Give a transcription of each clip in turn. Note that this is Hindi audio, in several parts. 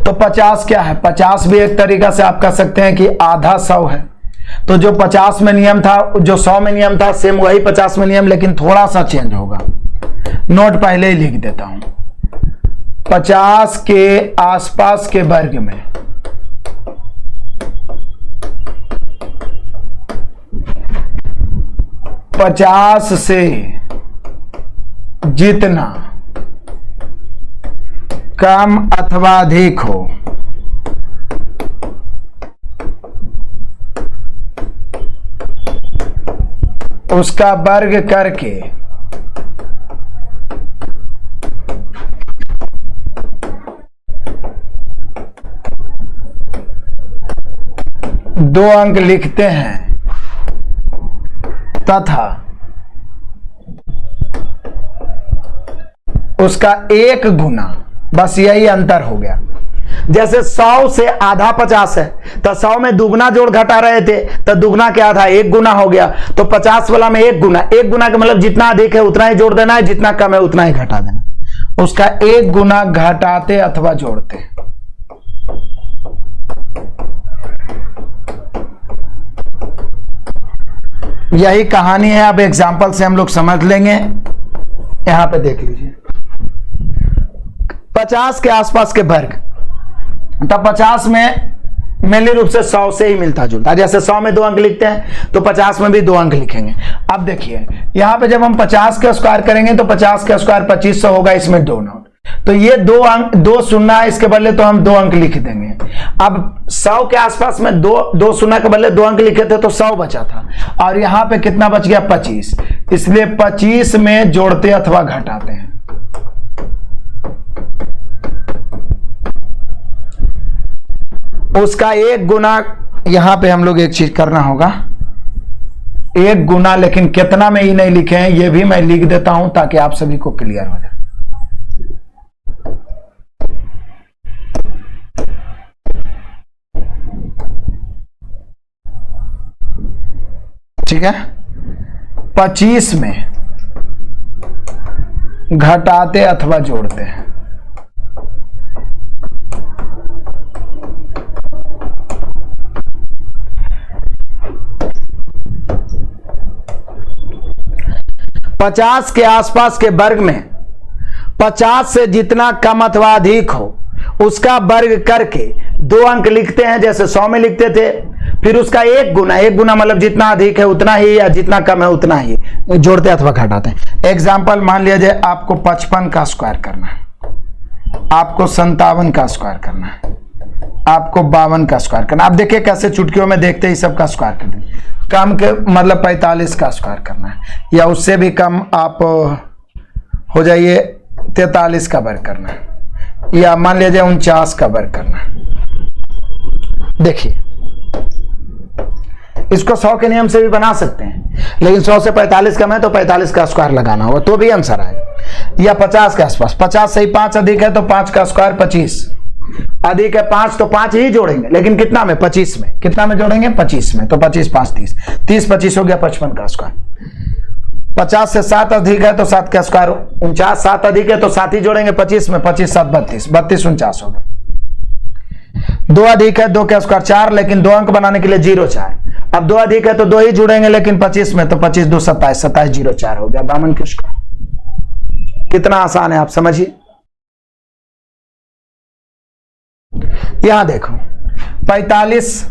तो 50 क्या है, 50 भी एक तरीका से आप कह सकते हैं कि आधा 100 है। तो जो 50 में नियम था, जो 100 में नियम था, सेम वही 50 में नियम, लेकिन थोड़ा सा चेंज होगा। नोट पहले ही लिख देता हूं। 50 के आसपास के वर्ग में 50 से जितना कम अथवा अधिक हो उसका वर्ग करके दो अंक लिखते हैं तथा उसका एक गुना, बस यही अंतर हो गया। जैसे 100 से आधा 50 है तो 100 में दुगना जोड़ घटा रहे थे तो दुगना के आधा एक गुना हो गया। तो 50 वाला में एक गुना का मतलब जितना अधिक है उतना ही जोड़ देना है, जितना कम है उतना ही घटा देना। उसका एक गुना घटाते अथवा जोड़ते। यही कहानी है। अब एग्जाम्पल से हम लोग समझ लेंगे। यहां पे देख लीजिए 50 के आसपास के वर्ग, तब 50 में मेनली रूप से 100 से ही मिलता जुलता है। जैसे 100 में 2 अंक लिखते हैं तो 50 में भी 2 अंक लिखेंगे। अब देखिए यहां पे जब हम 50 का स्क्वायर करेंगे तो 50 का स्क्वायर 2500 होगा, इसमें 2 नोट, तो ये 2 अंक 2 शून्य इसके बदले तो हम 2 अंक लिख देंगे। अब 100 के आसपास में 2 शून्य के बदले 2 अंक लिखे थे तो 100 बचा था, और यहां पे कितना बच गया 25, इसलिए 25 में जोड़ते अथवा घटाते हैं। उसका एक गुना, यहां पे हम लोग एक चीज करना होगा, एक गुना, लेकिन कितना में ही नहीं लिखे हैं, ये भी मैं लिख देता हूं ताकि आप सभी को क्लियर हो जाए। ठीक है, 25 में घटाते अथवा जोड़ते हैं। पचास के आसपास के वर्ग में 50 से जितना कम अथवा अधिक हो उसका वर्ग करके 2 अंक लिखते हैं, जैसे 100 में लिखते थे। फिर उसका एक गुना मतलब जितना अधिक है उतना ही या जितना कम है उतना ही जोड़ते अथवा घटाते हैं। एग्जाम्पल मान लिया जाए आपको 55 का स्क्वायर करना है, आपको 57 का स्क्वायर करना है, आपको 52 का स्क्वायर करना है। आप देखिए कैसे चुटकियों में देखते ही सबका स्क्वायर कर देंगे। कम के मतलब 45 का स्क्वायर करना है, या उससे भी कम आप हो जाइए 43 का वर्ग करना है, या मान लीजिए 49 का वर्ग करना है। देखिए इसको 100 के नियम से भी बना सकते हैं, लेकिन 100 से 45 कम है तो 45 का स्क्वायर लगाना होगा तो भी आंसर आएगा। या 50 के आसपास, 50 से ही 5 अधिक है तो 5 का स्क्वायर 25, अधिक है 5 तो 5 ही जोड़ेंगे, लेकिन कितना में 25 में, कितना में जोड़ेंगे 25 में, तो 25 5 30, 30 25 हो गया 55 का स्क्वायर। 50 से 7 अधिक है तो 7 का स्क्वायर 49, 7 अधिक है तो 7 ही जोड़ेंगे 25 में, 25 7 32, 32 49 हो गया। 2 अधिक है 2 का स्क्वायर 4, लेकिन 2 अंक बनाने के लिए 0 4। अब 2 अधिक है तो 2 ही जुड़ेंगे, लेकिन 25 में, तो 25 2 27, 27 0 4 हो गया 52 के स्क्वायर। कितना आसान है आप समझिए। यहां देखो 45,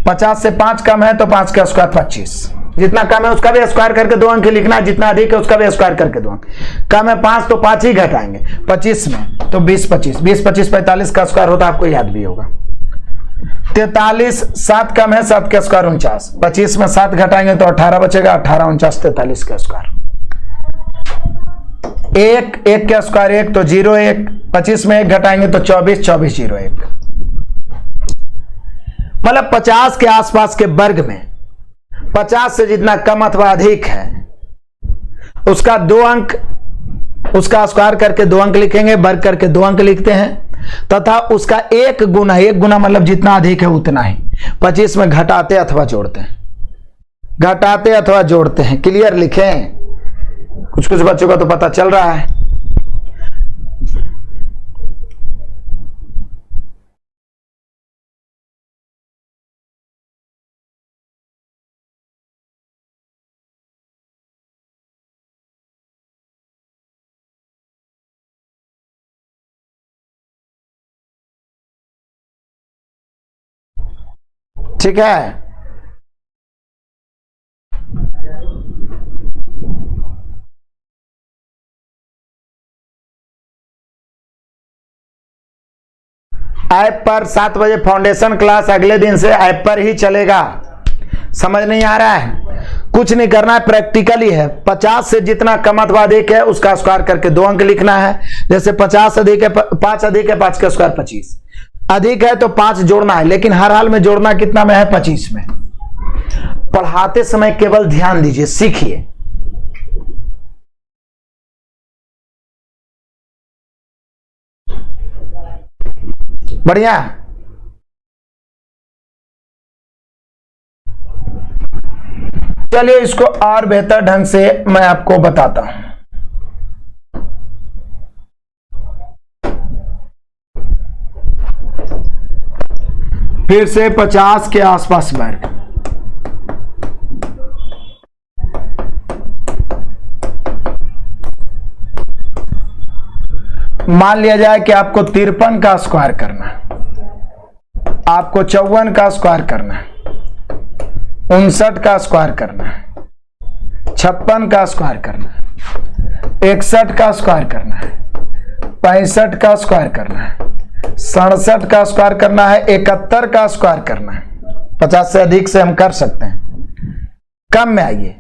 50 से 5 कम है तो 5 का स्क्वायर 25, जितना कम है उसका भी स्क्वायर करके 2 अंक लिखना है, जितना अधिक है उसका भी स्क्वायर करके 2 अंक। कम है 5 तो 5 ही घटाएंगे 25 में, तो 20 25, 20 25 45 का स्क्वायर होता है, आपको याद भी होगा। 43, 7 कम है 7 का स्क्वायर 49, 25 में 7 घटाएंगे तो 18 बचेगा, 18 49 43 का स्क्वायर। 1 का स्क्वायर 1 तो 0 1, 25 में 1 घटाएंगे तो 24 24 0 1। मतलब 50 के आसपास के वर्ग में 50 से जितना कम अथवा अधिक है उसका 2 अंक, उसका स्क्वायर करके 2 अंक लिखेंगे, वर्ग करके 2 अंक लिखते हैं, तथा उसका एक गुना मतलब जितना अधिक है उतना ही 25 में घटाते अथवा जोड़ते हैं, घटाते अथवा जोड़ते हैं। क्लियर लिखें, कुछ कुछ बच्चों का तो पता चल रहा है। ठीक है। ऐप पर 7 बजे फाउंडेशन क्लास अगले दिन से ऐप पर ही चलेगा। समझ नहीं आ रहा है? कुछ नहीं करना है, प्रैक्टिकली है। 50 से जितना कम अथवा अधिक है उसका स्क्वायर करके 2 अंक लिखना है। जैसे 50 अधिक है 5 अधिक है 5 का स्क्वायर 25, अधिक है तो 5 जोड़ना है, लेकिन हर हाल में जोड़ना कितना में है? 25 में। पढ़ाते समय केवल ध्यान दीजिए, सीखिए। बढ़िया। चलिए इसको और बेहतर ढंग से मैं आपको बताता हूं। फिर से 50 के आसपास वर्ग। मान लिया जाए कि आपको 53 का स्क्वायर करना है, आपको 54 का स्क्वायर करना है, 59 का स्क्वायर करना है, 56 का स्क्वायर करना है, 61 का स्क्वायर करना है, 65 का स्क्वायर करना है, 67 का स्क्वायर करना है, 71 का स्क्वायर करना है। 50 से अधिक से हम कर सकते हैं। कम में आइए,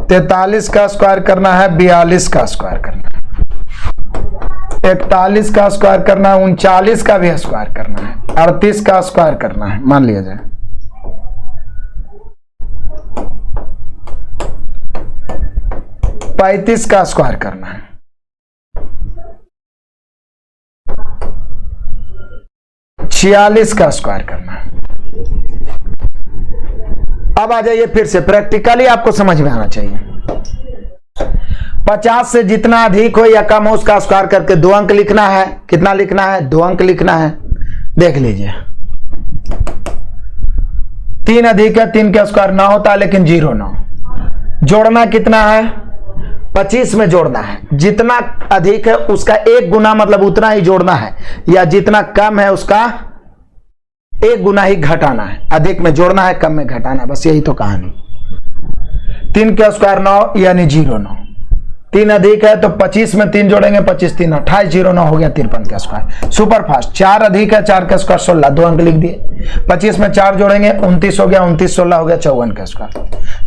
43 का स्क्वायर करना है, 42 का स्क्वायर करना है, 41 का स्क्वायर करना है, 39 का भी स्क्वायर करना है, 38 का स्क्वायर करना है, मान लिया जाए। पैंतीस का स्क्वायर करना है, 46 का स्क्वायर करना है। अब आ जाइए फिर से, प्रैक्टिकली आपको समझ में आना चाहिए। 50 से जितना अधिक हो या कम हो उसका स्क्वायर करके 2 अंक लिखना है। कितना लिखना है? 2 अंक लिखना है। देख लीजिए, 3 अधिक है, 3 का स्क्वायर 9 होता है, लेकिन 0 9। जोड़ना कितना है? 25 में जोड़ना है। जितना अधिक है उसका 1 गुना, मतलब उतना ही जोड़ना है, या जितना कम है उसका 1 गुना ही घटाना है। अधिक में जोड़ना है, कम में घटाना है, बस यही तो कहानी। 3 का स्क्वायर 9 यानी 0 9। 3 अधिक है तो 25 में 3 जोड़ेंगे, 25 3 28, 0 9 हो गया 53 का स्क्वायर। Super fast. 4 अधिक है, 4 का स्क्वायर 16, 2 अंक लिख दिए। 25 में 4 जोड़ेंगे, 29 हो गया, 29 16 हो गया 54 का स्क्वायर।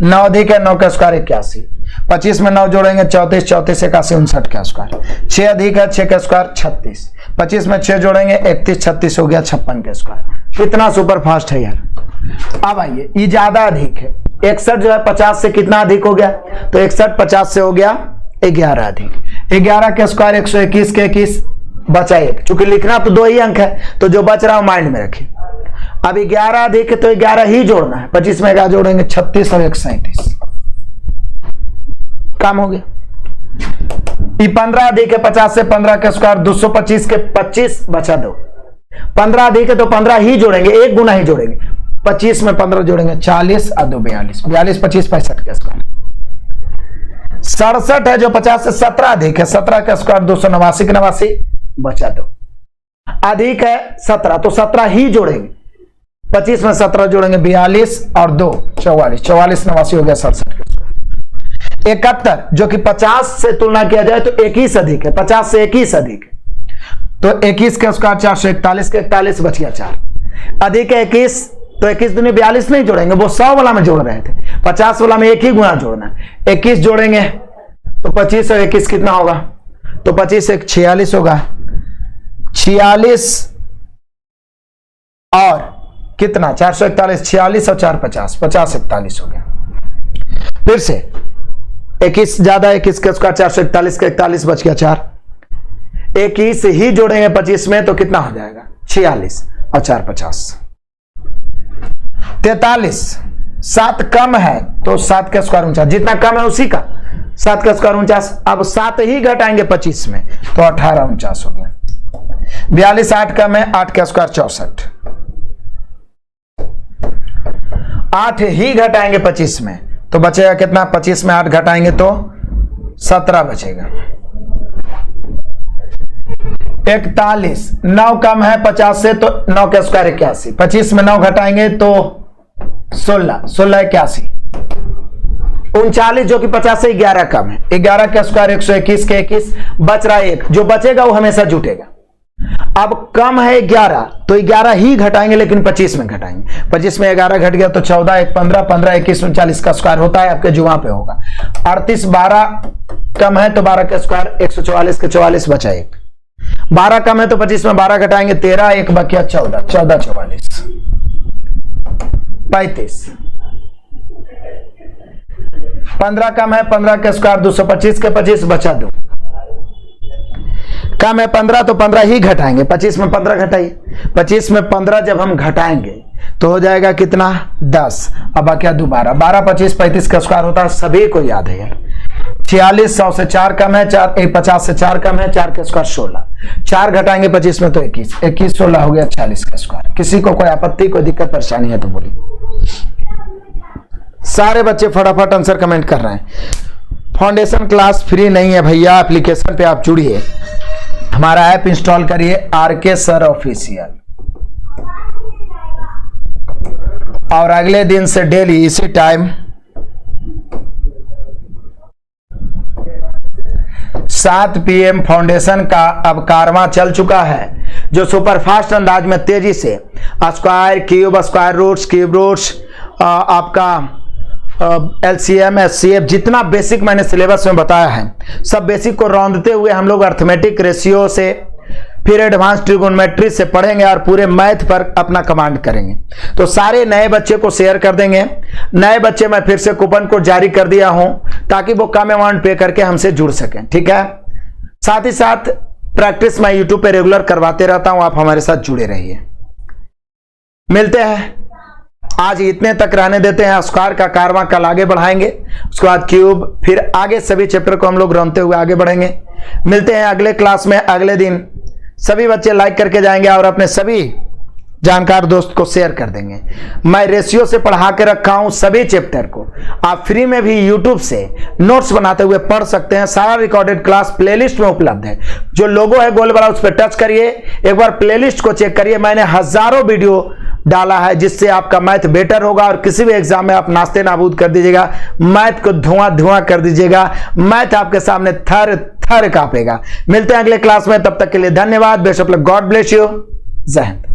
9 अधिक है, 9 का स्क्वायर 81। 25 में 9 जोड़ेंगे, 34 34 81 59 का स्क्वायर। 6 अधिक है, 6 का स्क्वायर 36। 25 में 6 जोड़ेंगे, 31 36 हो गया 56 का स्क्वायर। कितना सुपर फास्ट है यार। अब आइए, ये ज्यादा अधिक है। 61 जो है 50 से कितना अधिक हो गया? तो 61 50 से हो गया 11 अधिक। 11 के स्क्वायर 121 के 21 बचा 1। चूंकि लिखना तो 2 ही अंक है, तो जो बच रहा है माइंड में रखिए। अब 11 अधिक है तो 11 ही जोड़ना है। 25 में 11 जोड़ेंगे, 36 और 137 काम हो गया। 15 अधिक है, 50 से 15 का स्क्वायर 225 के 25 बचा 2। 15 अधिक है तो 15 ही जोड़ेंगे, 1 गुना ही जोड़ेंगे। 25 में 15 जोड़ेंगे, 40 और 2 42, 42 25 65 का स्क्वायर। 67 है जो 50 से 17 अधिक है, 17 का स्क्वायर 289 के 89 बचा 2। अधिक है 17 तो 17 ही जोड़ेंगे। 25 में 17 जोड़ेंगे, 42 और 2 44, 44 89 हो गया 67 का स्क्वायर। 71 जो कि 50 से तुलना किया जाए तो 21 अधिक है, 50 से 21 अधिक है, तो 21 का स्क्वायर 441 के 41 बच गया 4। अधिक है 21 तो 21 दूनी 42 नहीं जोड़ेंगे, वो 100 वाला में जोड़ रहे थे। 50 वाला में 1 ही गुना जोड़ना है। 21 जोड़ेंगे तो 25 और 21 कितना होगा? तो 25 एक 46 होगा। 46 और कितना? 441, 46 और 4 50, 50 41 हो गया। फिर से 21 ज्यादा, 21 का स्क्वायर 441 का 41 बच गया 4। 21 ही जोड़ेंगे 25 में तो कितना हो जाएगा? 46 और 4 50। 43 7 कम है तो 7 का स्क्वायर 49, जितना कम है उसी का 7 का स्क्वायर 49। अब 7 ही घटाएंगे 25 में तो 18 49 हो गया। 42 8 कम है, 8 का स्क्वायर 64। 8 ही घटाएंगे 25 में तो बचेगा कितना? 25 में 8 घटाएंगे तो 17 बचेगा। 41, 9 कम है 50 से तो 9 का स्क्वायर 81, 25 में 9 घटाएंगे तो 16, 16 81, 39 जो कि 50 से 11 कम है, 11 का स्क्वायर 121 के 21, बच रहा है 1, जो बचेगा वो हमेशा जुटेगा। अब कम है 11 तो 11 ही घटाएंगे, लेकिन 25 में घटाएंगे, 25 में 11 घट गया तो 14, 1 15, 15 21 39 का स्क्वायर होता है, आपके जुआ पे होगा। 38, 12 कम है तो 12 का स्क्वायर 144 के 44 बचा 1, 12 कम है तो 25 में 12 घटाएंगे 13, 1 बचा 14, 14 44, 35, 15 कम है 15 का स्क्वायर 225 के 25 बचा 2, कम है 15 तो 15 ही घटाएंगे, 25 में 15 घटाइए, 25 में 15 जब हम घटाएंगे तो हो जाएगा कितना 10, अब क्या दोबारा 12, 25, 35 का स्क्वायर होता है, सभी को याद है यार। 46, 100 से 4 कम है, 50 से 4 कम है, 4 का स्क्वायर 16, 4 घटाएंगे 25 में तो 21, 21 16 हो गया 40 का स्क्वायर। किसी को कोई आपत्ति कोई दिक्कत परेशानी है तो बोलिए। सारे बच्चे फटाफट आंसर कमेंट कर रहे हैं। फाउंडेशन क्लास फ्री नहीं है भैया, एप्लीकेशन पे आप जुड़िए, हमारा ऐप इंस्टॉल करिए RK सर ऑफिशियल, और अगले दिन से डेली इसी टाइम 7 PM फाउंडेशन का अब कारवां चल चुका है, जो सुपरफास्ट अंदाज में तेजी से square cube, square roots, cube roots, आपका LCM SCF जितना बेसिक मैंने सिलेबस में बताया है, सब बेसिक को रौंदते हुए हम लोग अर्थमेटिक रेशियो से फिर एडवांस ट्रिगोनोमेट्री से पढ़ेंगे और पूरे मैथ पर अपना कमांड करेंगे। तो सारे नए बच्चे को शेयर कर देंगे। नए बच्चे मैं फिर से कूपन कोड जारी कर दिया हूं ताकि वो कम अमाउंट पे करके हमसे जुड़ सकें, ठीक है। साथ ही साथ प्रैक्टिस मैं यूट्यूब पे रेगुलर करवाते रहता हूं, आप हमारे साथ जुड़े रहिए। मिलते हैं, आज इतने तक रहने देते हैं। स्क्वायर का कारवां कल आगे बढ़ाएंगे, उसके बाद क्यूब, फिर आगे सभी चैप्टर को हम लोग रौंदते हुए आगे बढ़ेंगे। मिलते हैं अगले क्लास में अगले दिन। सभी बच्चे लाइक करके जाएंगे और अपने सभी जानकार दोस्त को शेयर कर देंगे। मैं रेशियो से पढ़ा के रखा हूं सभी चैप्टर को, आप फ्री में भी यूट्यूब से नोट्स बनाते हुए पढ़ सकते हैं। सारा रिकॉर्डेड क्लास प्लेलिस्ट में उपलब्ध है। जो लोगो है गोल वाला उस पर टच करिए, एक बार प्लेलिस्ट को चेक करिए। मैंने हजारों वीडियो डाला है जिससे आपका मैथ बेटर होगा और किसी भी एग्जाम में आप नाश्ते नाबूद कर दीजिएगा, मैथ को धुआं धुआं कर दीजिएगा, मैथ आपके सामने थर थर कांपेगा। मिलते हैं अगले क्लास में, तब तक के लिए धन्यवाद। Best of luck, God bless you, जय हिंद।